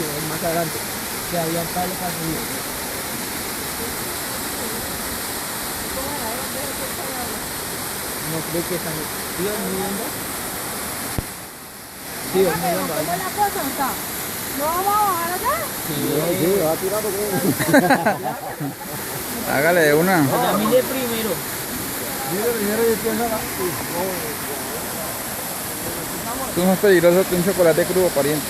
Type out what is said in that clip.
es más adelante. Que había un palo para subir. No creo que están. ¿Sí es muy hondo? Sí, es muy hondo. ¿Cómo es la cosa? ¿Está? ¿No vamos a bajar acá? Sí, va tirando. Hágale de una. ya mire primero. Mire primero y empieza la... Tú no es peligroso que un chocolate crudo, pariente.